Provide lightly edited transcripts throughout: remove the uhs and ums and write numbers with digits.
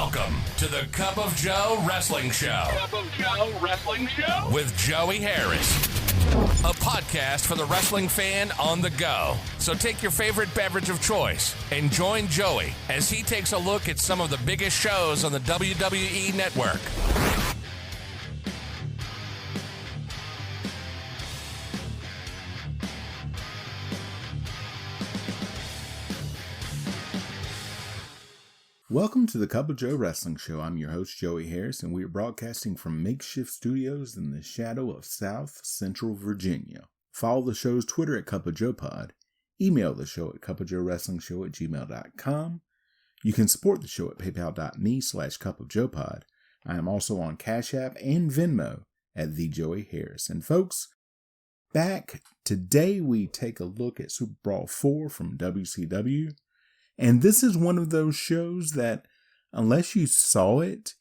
Welcome to the Cup of Joe Wrestling Show. Cup of Joe Wrestling Show? With Joey Harris. A podcast for the wrestling fan on the go. So take your favorite beverage of choice and join Joey as he takes a look at some of the biggest shows on the WWE Network. Welcome to the Cup of Joe Wrestling Show. I'm your host, Joey Harris, and we are broadcasting from makeshift studios in the shadow of South Central Virginia. Follow the show's Twitter at Cup of Joe Pod. Email the show at cupofjoewrestlingshow@gmail.com. You can support the show at paypal.me/cupofjoepod. I am also on Cash App and Venmo at the Joey Harris. And folks, back today we take a look at SuperBrawl IV from WCW. And this is one of those shows that, unless you saw it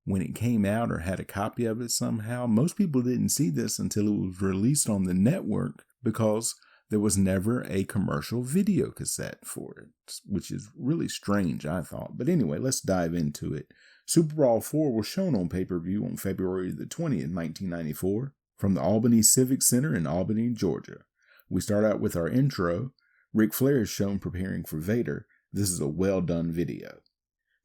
when it came out or had a copy of it somehow, most people didn't see this until it was released on the network because there was never a commercial video cassette for it, which is really strange, I thought. But anyway, let's dive into it. SuperBrawl IV was shown on pay-per-view on February the 20th, 1994, from the Albany Civic Center in Albany, Georgia. We start out with our intro. Ric Flair is shown preparing for Vader. This is a well-done video.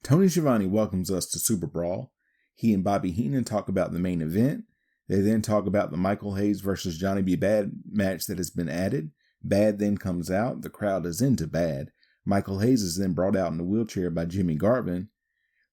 Tony Schiavone welcomes us to SuperBrawl. He and Bobby Heenan talk about the main event. They then talk about the Michael Hayes versus Johnny B. Bad match that has been added. Bad then comes out. The crowd is into Bad. Michael Hayes is then brought out in a wheelchair by Jimmy Garvin.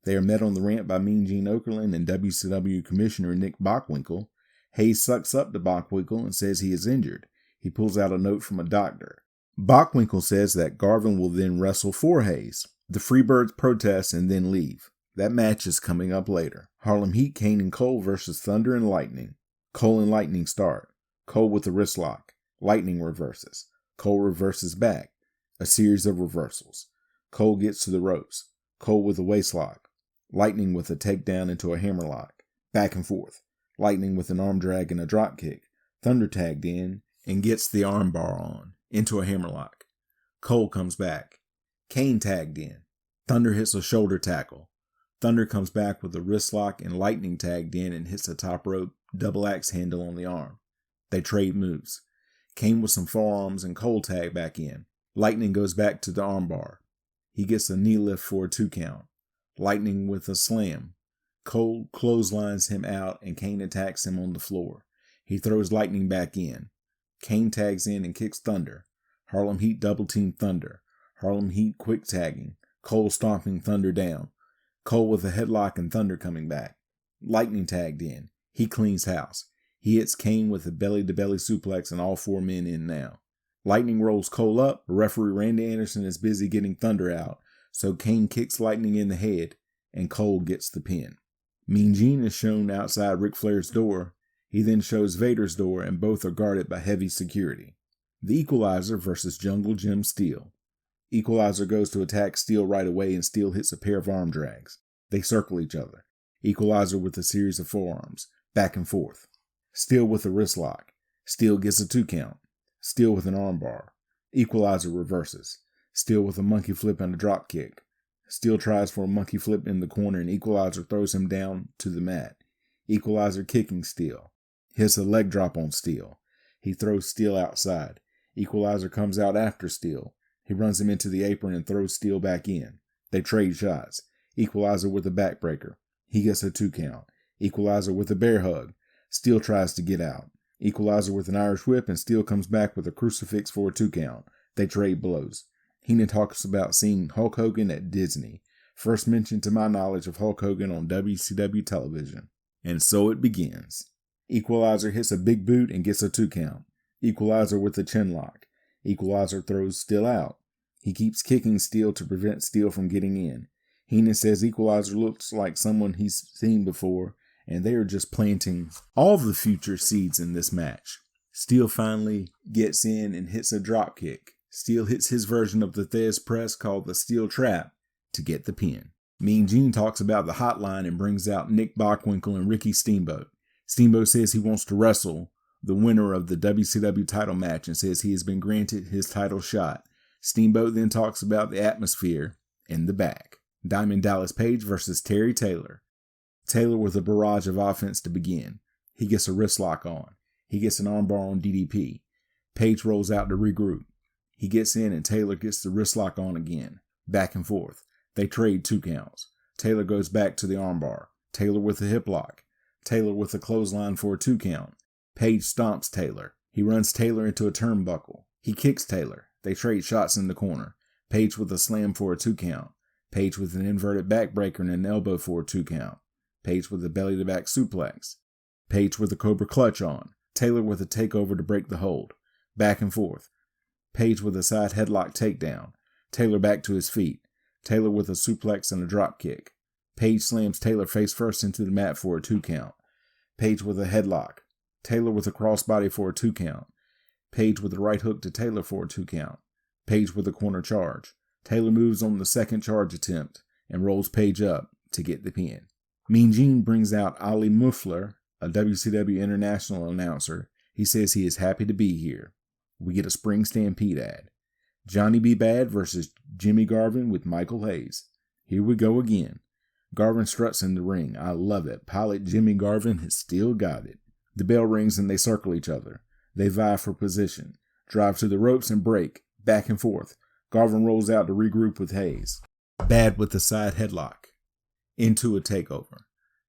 They are met on the ramp by Mean Gene Okerlund and WCW Commissioner Nick Bockwinkel. Hayes sucks up to Bockwinkel and says he is injured. He pulls out a note from a doctor. Bockwinkel says that Garvin will then wrestle for Hayes. The Freebirds protest and then leave. That match is coming up later. Harlem Heat, Kane and Cole versus Thunder and Lightning. Cole and Lightning start. Cole with a wrist lock. Lightning reverses. Cole reverses back. A series of reversals. Cole gets to the ropes. Cole with a waist lock. Lightning with a takedown into a hammerlock. Back and forth. Lightning with an arm drag and a drop kick. Thunder tagged in and gets the arm bar on. Into a hammerlock. Cole comes back. Kane tagged in. Thunder hits a shoulder tackle. Thunder comes back with a wrist lock and Lightning tagged in and hits a top rope double axe handle on the arm. They trade moves. Kane with some forearms and Cole tag back in. Lightning goes back to the armbar. He gets a knee lift for a 2 count. Lightning with a slam. Cole clotheslines him out and Kane attacks him on the floor. He throws Lightning back in. Kane tags in and kicks Thunder. Harlem Heat double team Thunder. Harlem Heat quick tagging. Cole stomping Thunder down. Cole with a headlock and Thunder coming back. Lightning tagged in. He cleans house. He hits Kane with a belly-to-belly suplex and all 4 men in now. Lightning rolls Cole up. Referee Randy Anderson is busy getting Thunder out, so Kane kicks Lightning in the head and Cole gets the pin. Mean Gene is shown outside Ric Flair's door. He then shows Vader's door and both are guarded by heavy security. The Equalizer versus Jungle Jim Steel. Equalizer goes to attack Steel right away and Steel hits a pair of arm drags. They circle each other. Equalizer with a series of forearms. Back and forth. Steel with a wrist lock. Steel gets a 2 count. Steel with an arm bar. Equalizer reverses. Steel with a monkey flip and a drop kick. Steel tries for a monkey flip in the corner and Equalizer throws him down to the mat. Equalizer kicking Steel. Hits a leg drop on Steel. He throws Steel outside. Equalizer comes out after Steel. He runs him into the apron and throws Steel back in. They trade shots. Equalizer with a backbreaker. He gets a 2 count. Equalizer with a bear hug. Steel tries to get out. Equalizer with an Irish whip and Steel comes back with a crucifix for a 2 count. They trade blows. Heenan talks about seeing Hulk Hogan at Disney. First mention to my knowledge of Hulk Hogan on WCW television. And so it begins. Equalizer hits a big boot and gets a 2 count. Equalizer with a chin lock. Equalizer throws Steel out. He keeps kicking Steel to prevent Steel from getting in. Heenan says Equalizer looks like someone he's seen before, and they are just planting all the future seeds in this match. Steel finally gets in and hits a drop kick. Steel hits his version of the Thez press called the Steel Trap to get the pin. Mean Gene talks about the hotline and brings out Nick Bockwinkel and Ricky Steamboat. Steamboat says he wants to wrestle the winner of the WCW title match and says he has been granted his title shot. Steamboat then talks about the atmosphere in the back. Diamond Dallas Page versus Terry Taylor. Taylor with a barrage of offense to begin. He gets a wrist lock on. He gets an armbar on DDP. Page rolls out to regroup. He gets in and Taylor gets the wrist lock on again. Back and forth. They trade 2 counts. Taylor goes back to the armbar. Taylor with a hip lock. Taylor with a clothesline for a 2 count. Page stomps Taylor. He runs Taylor into a turnbuckle. He kicks Taylor. They trade shots in the corner. Page with a slam for a 2 count. Page with an inverted backbreaker and an elbow for a 2 count. Page with a belly-to-back suplex. Page with a cobra clutch on. Taylor with a takeover to break the hold. Back and forth. Page with a side headlock takedown. Taylor back to his feet. Taylor with a suplex and a drop kick. Page slams Taylor face first into the mat for a 2 count. Page with a headlock. Taylor with a crossbody for a 2 count. Page with a right hook to Taylor for a 2 count. Page with a corner charge. Taylor moves on the second charge attempt and rolls Page up to get the pin. Mean Gene brings out Ali Muffler, a WCW international announcer. He says he is happy to be here. We get a Spring Stampede ad. Johnny B. Bad versus Jimmy Garvin with Michael Hayes. Here we go again. Garvin struts in the ring. I love it. Pilot Jimmy Garvin has still got it. The bell rings and they circle each other. They vie for position. Drive to the ropes and break. Back and forth. Garvin rolls out to regroup with Hayes. Bad with the side headlock. Into a takeover.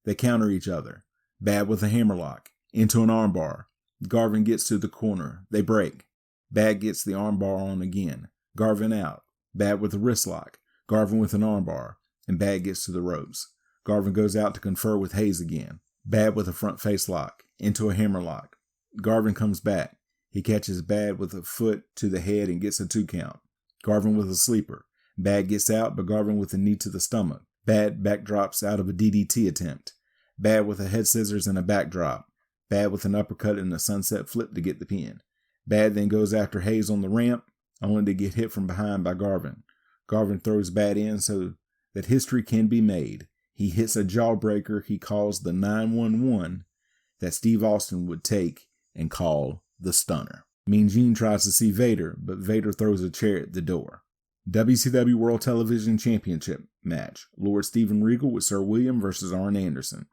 They counter each other. Bad with a hammerlock. Into an armbar. Garvin gets to the corner. They break. Bad gets the armbar on again. Garvin out. Bad with a wrist lock. Garvin with an armbar. And Bad gets to the ropes. Garvin goes out to confer with Hayes again. Bad with a front face lock. Into a hammerlock. Garvin comes back. He catches Bad with a foot to the head and gets a 2 count. Garvin with a sleeper. Bad gets out, but Garvin with a knee to the stomach. Bad backdrops out of a DDT attempt. Bad with a head scissors and a backdrop. Bad with an uppercut and a sunset flip to get the pin. Bad then goes after Hayes on the ramp, only to get hit from behind by Garvin. Garvin throws Bad in so that history can be made. He hits a jawbreaker he calls the 911 that Steve Austin would take and call the Stunner. Mean Gene tries to see Vader, but Vader throws a chair at the door. WCW World Television Championship match. Lord Steven Regal with Sir William versus Arn Anderson.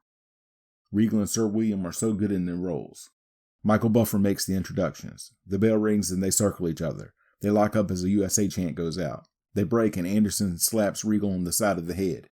Regal and Sir William are so good in their roles. Michael Buffer makes the introductions. The bell rings and they circle each other. They lock up as a USA chant goes out. They break and Anderson slaps Regal on the side of the head.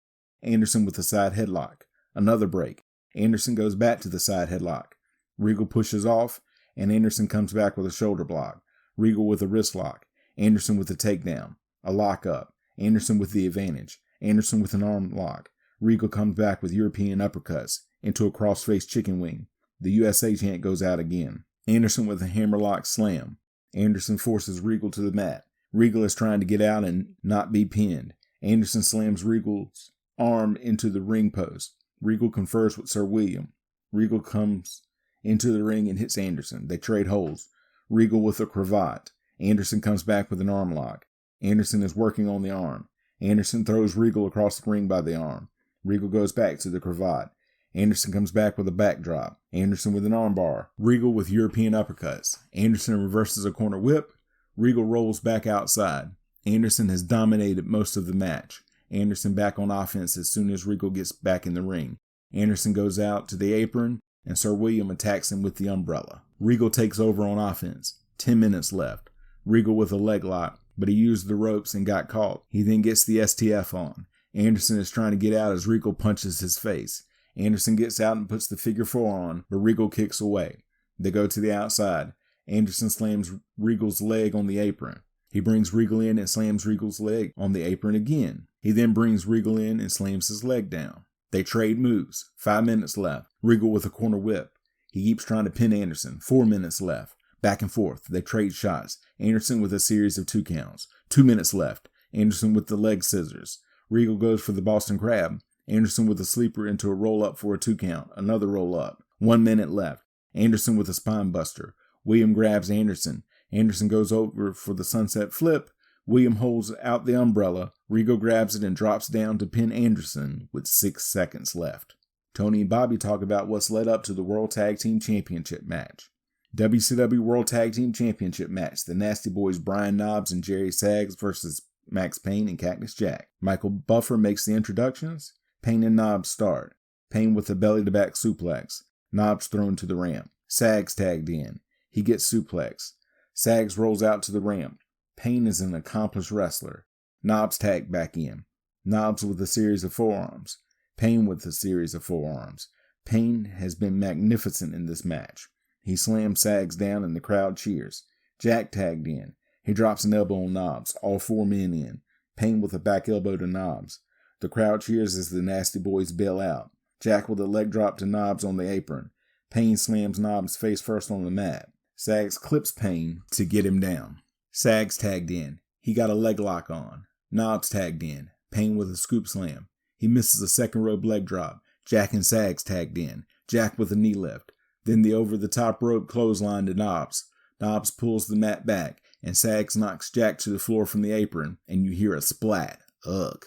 Anderson with a side headlock. Another break. Anderson goes back to the side headlock. Regal pushes off and Anderson comes back with a shoulder block. Regal with a wrist lock. Anderson with a takedown. A lock up. Anderson with the advantage. Anderson with an arm lock. Regal comes back with European uppercuts into a cross-face chicken wing. The USA chant goes out again. Anderson with a hammerlock slam. Anderson forces Regal to the mat. Regal is trying to get out and not be pinned. Anderson slams Regal's arm into the ring post. Regal confers with Sir William. Regal comes into the ring and hits Anderson. They trade holds. Regal with a cravat. Anderson comes back with an arm lock. Anderson is working on the arm. Anderson throws Regal across the ring by the arm. Regal goes back to the cravat. Anderson comes back with a backdrop. Anderson with an armbar. Regal with European uppercuts. Anderson reverses a corner whip. Regal rolls back outside. Anderson has dominated most of the match. Anderson back on offense as soon as Regal gets back in the ring. Anderson goes out to the apron and Sir William attacks him with the umbrella. Regal takes over on offense. 10 minutes left. Regal with a leg lock, but he used the ropes and got caught. He then gets the STF on. Anderson is trying to get out as Regal punches his face. Anderson gets out and puts the figure 4 on, but Regal kicks away. They go to the outside. Anderson slams Regal's leg on the apron. He brings Regal in and slams Regal's leg on the apron again. He then brings Regal in and slams his leg down. They trade moves. 5 minutes left. Regal with a corner whip. He keeps trying to pin Anderson. 4 minutes left. Back and forth. They trade shots. Anderson with a series of 2 counts. 2 minutes left. Anderson with the leg scissors. Regal goes for the Boston Crab. Anderson with a sleeper into a roll-up for a 2 count. Another roll-up. 1 minute left. Anderson with a spine buster. William grabs Anderson. Anderson goes over for the sunset flip. William holds out the umbrella. Regal grabs it and drops down to pin Anderson with 6 seconds left. Tony and Bobby talk about what's led up to the World Tag Team Championship match. WCW World Tag Team Championship match. The Nasty Boys Brian Knobbs and Jerry Saggs versus Max Payne and Cactus Jack. Michael Buffer makes the introductions. Payne and Knobbs start. Payne with a belly-to-back suplex. Knobbs thrown to the ramp. Sags tagged in. He gets suplexed. Sags rolls out to the ramp. Payne is an accomplished wrestler. Knobbs tagged back in. Knobbs with a series of forearms. Payne with a series of forearms. Payne has been magnificent in this match. He slams Sags down and the crowd cheers. Jack tagged in. He drops an elbow on Knobbs, all 4 men in. Payne with a back elbow to Knobbs. The crowd cheers as the Nasty Boys bail out. Jack with a leg drop to Knobbs on the apron. Payne slams Knobbs face first on the mat. Sags clips Payne to get him down. Sags tagged in. He got a leg lock on. Knobbs tagged in. Payne with a scoop slam. He misses a second rope leg drop. Jack and Sags tagged in. Jack with a knee lift. Then the over-the-top rope clothesline to Knobbs. Knobbs pulls the mat back, and Sags knocks Jack to the floor from the apron, and you hear a splat. Ugh.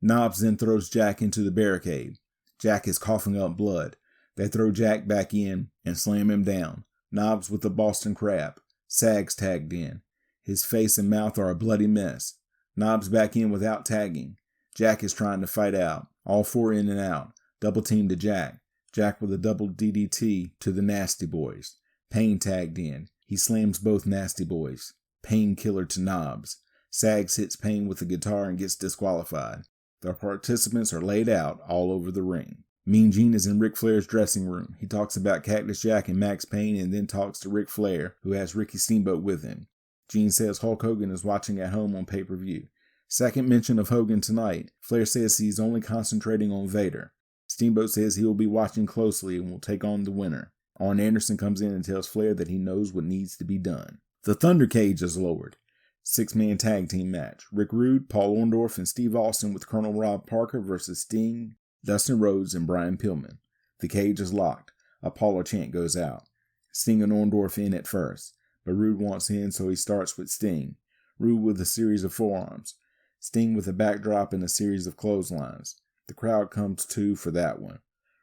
Knobbs then throws Jack into the barricade. Jack is coughing up blood. They throw Jack back in and slam him down. Knobbs with the Boston Crab. Sags tagged in. His face and mouth are a bloody mess. Knobbs back in without tagging. Jack is trying to fight out. All 4 in and out. Double team to Jack. Jack with a double DDT to the Nasty Boys. Payne tagged in. He slams both Nasty Boys. Painkiller to Knobbs. Sags hits Payne with the guitar and gets disqualified. The participants are laid out all over the ring. Mean Gene is in Ric Flair's dressing room. He talks about Cactus Jack and Max Payne and then talks to Ric Flair, who has Ricky Steamboat with him. Gene says Hulk Hogan is watching at home on pay-per-view. Second mention of Hogan tonight. Flair says he's only concentrating on Vader. Steamboat says he will be watching closely and will take on the winner. Arn Anderson comes in and tells Flair that he knows what needs to be done. The Thunder Cage is lowered. 6-man tag team match. Rick Rude, Paul Orndorff, and Steve Austin with Colonel Rob Parker versus Sting, Dustin Rhodes, and Brian Pillman. The cage is locked. Apollo chant goes out. Sting and Orndorff in at first, but Rude wants in, so he starts with Sting. Rude with a series of forearms. Sting with a backdrop and a series of clotheslines. The crowd comes to for that one.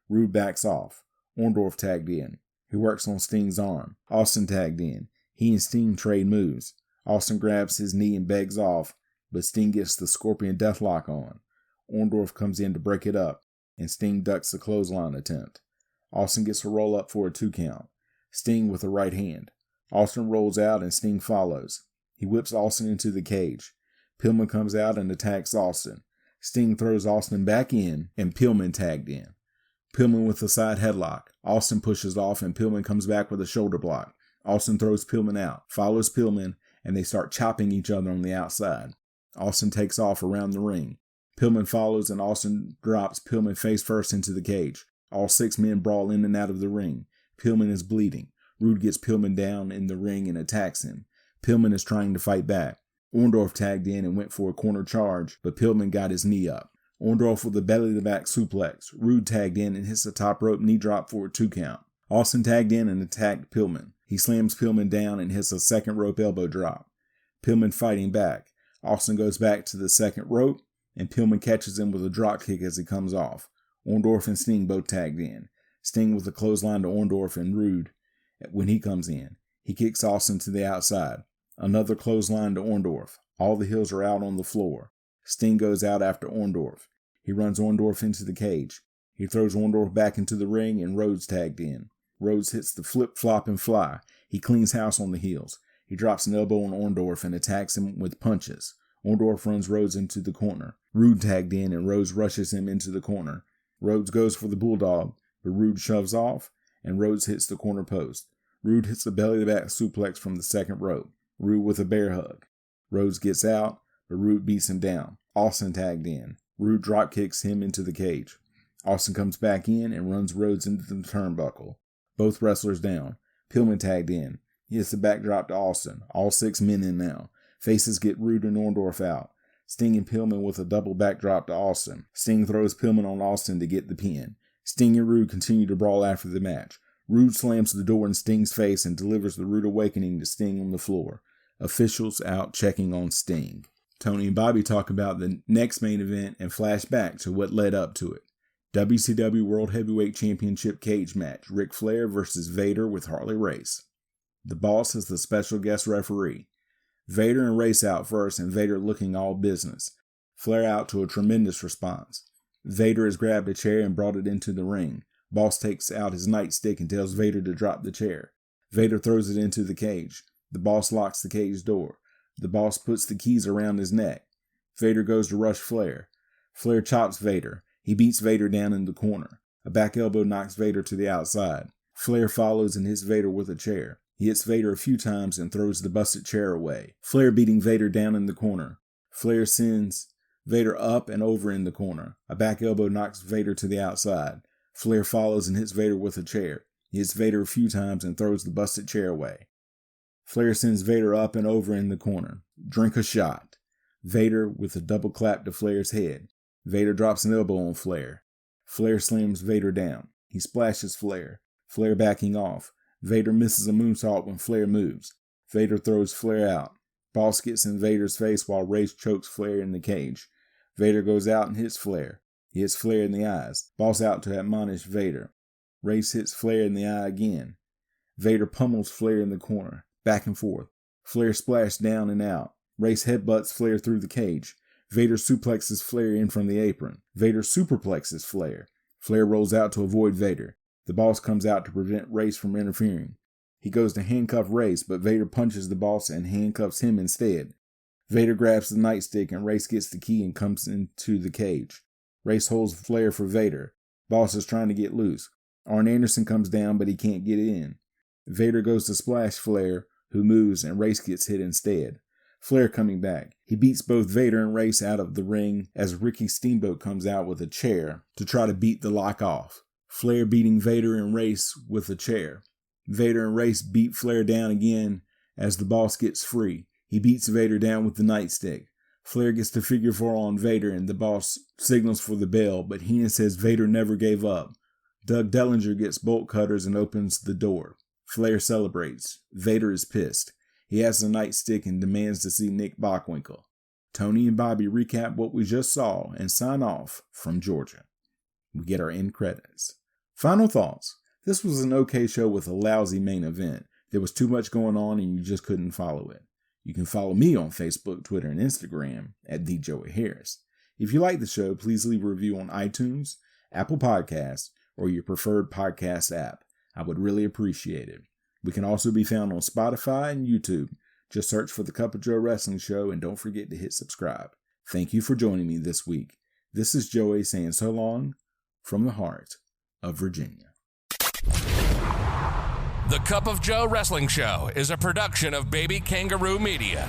Rude backs off. Orndorff tagged in. He works on Sting's arm. Austin tagged in. He and Sting trade moves. Austin grabs his knee and begs off, but Sting gets the Scorpion Deathlock on. Orndorff comes in to break it up, and Sting ducks the clothesline attempt. Austin gets a roll up for a 2 count. Sting with a right hand. Austin rolls out and Sting follows. He whips Austin into the cage. Pillman comes out and attacks Austin. Sting throws Austin back in, and Pillman tagged in. Pillman with a side headlock. Austin pushes off, and Pillman comes back with a shoulder block. Austin throws Pillman out, follows Pillman, and they start chopping each other on the outside. Austin takes off around the ring. Pillman follows, and Austin drops Pillman face first into the cage. All 6 men brawl in and out of the ring. Pillman is bleeding. Rude gets Pillman down in the ring and attacks him. Pillman is trying to fight back. Orndorff tagged in and went for a corner charge, but Pillman got his knee up. Orndorff with a belly-to-back suplex. Rude tagged in and hits a top rope knee drop for a 2 count. Austin tagged in and attacked Pillman. He slams Pillman down and hits a second rope elbow drop. Pillman fighting back. Austin goes back to the second rope, and Pillman catches him with a drop kick as he comes off. Orndorff and Sting both tagged in. Sting with a clothesline to Orndorff and Rude when he comes in. He kicks Austin to the outside. Another clothesline to Orndorff. All the heels are out on the floor. Sting goes out after Orndorff. He runs Orndorff into the cage. He throws Orndorff back into the ring, and Rhodes tagged in. Rhodes hits the flip, flop, and fly. He cleans house on the heels. He drops an elbow on Orndorff and attacks him with punches. Orndorff runs Rhodes into the corner. Rude tagged in, and Rhodes rushes him into the corner. Rhodes goes for the bulldog, but Rude shoves off, and Rhodes hits the corner post. Rude hits a belly-to-back suplex from the second rope. Rude with a bear hug. Rhodes gets out, but Rude beats him down. Austin tagged in. Rude drop kicks him into the cage. Austin comes back in and runs Rhodes into the turnbuckle. Both wrestlers down. Pillman tagged in. He hits the backdrop to Austin. All 6 men in now. Faces get Rude and Orndorff out. Sting and Pillman with a double backdrop to Austin. Sting throws Pillman on Austin to get the pin. Sting and Rude continue to brawl after the match. Rude slams the door in Sting's face and delivers the Rude Awakening to Sting on the floor. Officials out checking on Sting. Tony and Bobby talk about the next main event and flash back to what led up to it. WCW World Heavyweight Championship cage match. Ric Flair versus Vader with Harley Race. The Boss is the special guest referee. Vader and Race out first, and Vader looking all business. Flair out to a tremendous response. Vader has grabbed a chair and brought it into the ring. Boss takes out his nightstick and tells Vader to drop the chair. Vader throws it into the cage. The boss locks the cage door. The boss puts the keys around his neck. Vader goes to rush Flair. Flair chops Vader. He beats Vader down in the corner. A back elbow knocks Vader to the outside. Flair follows and hits Vader with a chair. He hits Vader a few times and throws the busted chair away. Flair beating Vader down in the corner. Flair sends Vader up and over in the corner. A back elbow knocks Vader to the outside. Flair follows and hits Vader with a chair. He hits Vader a few times and throws the busted chair away. Flair sends Vader up and over in the corner. Drink a shot. Vader with a double clap to Flair's head. Vader drops an elbow on Flair. Flair slams Vader down. He splashes Flair. Flair backing off. Vader misses a moonsault when Flair moves. Vader throws Flair out. Boss gets in Vader's face while Race chokes Flair in the cage. Vader goes out and hits Flair. He hits Flair in the eyes. Boss out to admonish Vader. Race hits Flair in the eye again. Vader pummels Flair in the corner. Back and forth. Flair splashed down and out. Race headbutts Flair through the cage. Vader suplexes Flair in from the apron. Vader superplexes Flair. Flair rolls out to avoid Vader. The boss comes out to prevent Race from interfering. He goes to handcuff Race, but Vader punches the boss and handcuffs him instead. Vader grabs the nightstick and Race gets the key and comes into the cage. Race holds Flair for Vader. Boss is trying to get loose. Arn Anderson comes down, but he can't get in. Vader goes to splash Flair, who moves, and Race gets hit instead. Flair coming back. He beats both Vader and Race out of the ring as Ricky Steamboat comes out with a chair to try to beat the lock off. Flair beating Vader and Race with a chair. Vader and Race beat Flair down again as the boss gets free. He beats Vader down with the nightstick. Flair gets the figure 4 on Vader and the boss signals for the bell, but Heenan says Vader never gave up. Doug Dellinger gets bolt cutters and opens the door. Flair celebrates. Vader is pissed. He has the nightstick and demands to see Nick Bockwinkel. Tony and Bobby recap what we just saw and sign off from Georgia. We get our end credits. Final thoughts. This was an okay show with a lousy main event. There was too much going on and you just couldn't follow it. You can follow me on Facebook, Twitter, and Instagram at TheJoeyHarris. If you like the show, please leave a review on iTunes, Apple Podcasts, or your preferred podcast app. I would really appreciate it. We can also be found on Spotify and YouTube. Just search for The Cup of Joe Wrestling Show and don't forget to hit subscribe. Thank you for joining me this week. This is Joey saying so long from the heart of Virginia. The Cup of Joe Wrestling Show is a production of Baby Kangaroo Media.